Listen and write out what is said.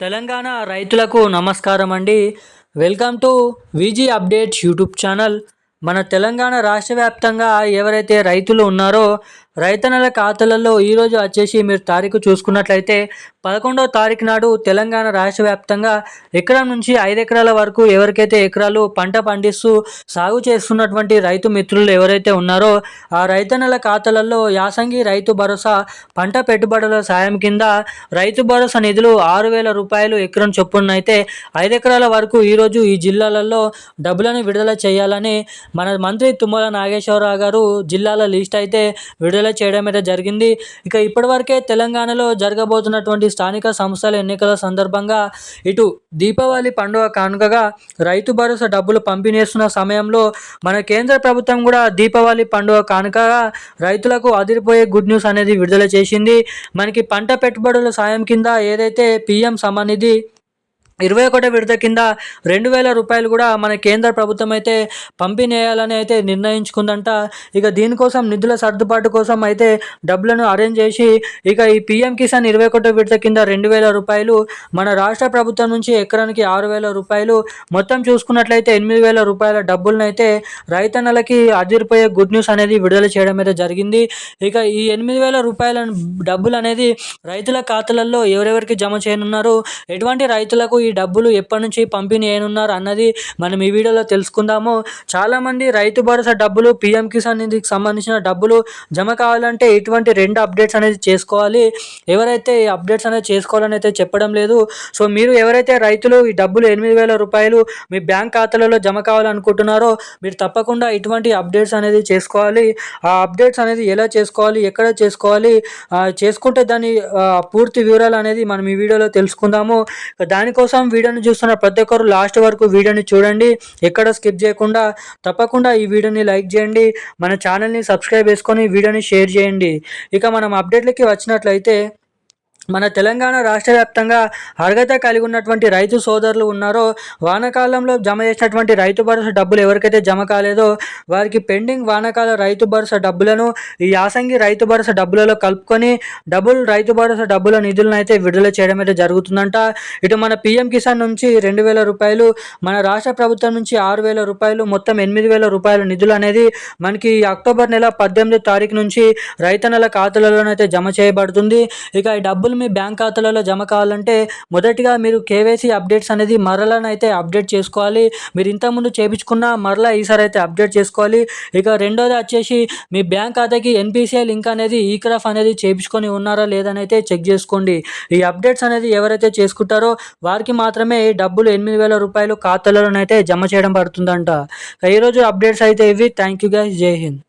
తెలంగాణ రైతులకు నమస్కారం అండి. Welcome to VG updates YouTube channel. మన తెలంగాణ రాష్ట్ర వ్యాప్తంగా ఎవరైతే రైతులు ఉన్నారో రైతన్నల ఖాతాలలో ఈరోజు వచ్చేసి మీరు తారీఖు చూసుకున్నట్లయితే 11వ తారీఖు నాడు తెలంగాణ రాష్ట్ర వ్యాప్తంగా ఎకరం నుంచి 5 ఎకరాల వరకు ఎవరికైతే ఎకరాలు పంట పండిస్తూ సాగు చేస్తున్నటువంటి రైతు మిత్రులు ఎవరైతే ఉన్నారో ఆ రైతన్నల ఖాతాలలో యాసంగి రైతు భరోసా పంట పెట్టుబడుల సాయం కింద రైతు భరోసా నిధులు 6,000 రూపాయలు ఎకరం చొప్పున అయితే 5 ఎకరాల వరకు ఈరోజు ఈ జిల్లాలలో డబ్బులను విడుదల చేయాలని మన మంత్రి తుమ్మల నాగేశ్వరరావు గారు జిల్లాల లిస్ట్ అయితే విడుదల చేయడం అయితే జరిగింది. ఇక ఇప్పటివరకే తెలంగాణలో జరగబోతున్నటువంటి స్థానిక సంస్థల ఎన్నికల సందర్భంగా ఇటు దీపావళి పండుగ కానుకగా రైతు భరోసా డబ్బులు పంపిణీ చేస్తున్న సమయంలో మన కేంద్ర ప్రభుత్వం కూడా దీపావళి పండుగ కానుకగా రైతులకు అదిరిపోయే గుడ్ న్యూస్ అనేది విడుదల చేసింది. మనకి పంట పెట్టుబడుల సాయం కింద ఏదైతే పిఎం సమానిధి 21 విడత కింద 2,000 రూపాయలు కూడా మన కేంద్ర ప్రభుత్వం అయితే పంపిణీ చేయాలని అయితే నిర్ణయించుకుందంట. ఇక దీనికోసం నిధుల సర్దుబాటు కోసం అయితే డబ్బులను అరేంజ్ చేసి ఇక ఈ పిఎం కిసాన్ 21 విడత కింద 2,000 రూపాయలు మన రాష్ట్ర ప్రభుత్వం నుంచి ఎకరానికి 6,000 రూపాయలు మొత్తం చూసుకున్నట్లయితే 8,000 రూపాయల డబ్బులను అయితే రైతన్నలకి అదిరిపోయే గుడ్ న్యూస్ అనేది విడుదల చేయడం అయితే జరిగింది. ఇక ఈ 8,000 రూపాయల డబ్బులు అనేది రైతుల ఖాతాలలో ఎవరెవరికి జమ చేయనున్నారు, ఎటువంటి రైతులకు ఈ డబ్బులు ఎప్పటి నుంచి పంపిణీ చేయనున్నారు అన్నది మనం ఈ వీడియోలో తెలుసుకుందాము. చాలామంది రైతు భరోసా డబ్బులు పిఎం కిసాన్ నిధికి సంబంధించిన డబ్బులు జమ కావాలంటే ఇటువంటి 2 అప్డేట్స్ అనేది చేసుకోవాలి. ఎవరైతే ఈ అప్డేట్స్ అనేది చేసుకోవాలని అయితే చెప్పడం లేదు. సో మీరు ఎవరైతే రైతులు ఈ డబ్బులు 8,000 రూపాయలు మీ బ్యాంక్ ఖాతాలలో జమ కావాలనుకుంటున్నారో మీరు తప్పకుండా ఇటువంటి అప్డేట్స్ అనేది చేసుకోవాలి. ఆ అప్డేట్స్ అనేది ఎలా చేసుకోవాలి, ఎక్కడ చేసుకోవాలి, చేసుకుంటే దాని పూర్తి వివరాలు అనేది మనం ఈ వీడియోలో తెలుసుకుందాము. దానికోసం వీడియోని చూస్తున్న ప్రతి ఒక్కరు లాస్ట్ వరకు వీడియోని చూడండి, ఎక్కడ స్కిప్ చేయకుండా. తప్పకుండా ఈ వీడియోని లైక్ చేయండి, మన ఛానల్ని సబ్స్క్రైబ్ చేసుకొని వీడియోని షేర్ చేయండి. ఇక మనం అప్డేట్లకి వచ్చినట్లయితే మన తెలంగాణ రాష్ట్ర వ్యాప్తంగా అర్హత కలిగి ఉన్నటువంటి రైతు సోదరులు ఉన్నారో వానాకాలంలో జమ చేసినటువంటి రైతు భరోసా డబ్బులు ఎవరికైతే జమ కాలేదో వారికి పెండింగ్ వానాకాల రైతు భరోసా డబ్బులను ఈ యాసంగి రైతు భరోసా డబ్బులలో కలుపుకొని డబుల్ రైతు భరోసా డబ్బుల నిధులను అయితే విడుదల చేయడం అయితే జరుగుతుందంట. ఇటు మన పిఎం కిసాన్ నుంచి 2,000 రూపాయలు, మన రాష్ట్ర ప్రభుత్వం నుంచి 6,000 రూపాయలు, మొత్తం 8,000 రూపాయల నిధులు అనేది మనకి అక్టోబర్ నెల 18వ తారీఖు నుంచి రైతన్నల ఖాతాలలోనైతే జమ చేయబడుతుంది. ఇక ఈ డబ్బులు మీ బ్యాంక్ ఖాతాలలో జమ కావాలంటే మొదటిగా మీరు కేవైసీ అప్డేట్స్ అనేది మరలనైతే అప్డేట్ చేసుకోవాలి. మీరు ఇంతకుముందు చేయించుకున్న మరలా ఈసారి అయితే అప్డేట్ చేసుకోవాలి. ఇక రెండోది వచ్చేసి మీ బ్యాంక్ ఖాతాకి ఎన్పిసిఐ లింక్ అనేది ఈక్రాఫ్ అనేది చేయించుకొని ఉన్నారా లేదని అయితే చెక్ చేసుకోండి. ఈ అప్డేట్స్ అనేది ఎవరైతే చేసుకుంటారో వారికి మాత్రమే డబ్బులు 8,000 రూపాయలు ఖాతాలలోనైతే జమ చేయడం పడుతుందంట. ఈరోజు అప్డేట్స్ అయితే ఇవి. Thank you guys. జై హింద్.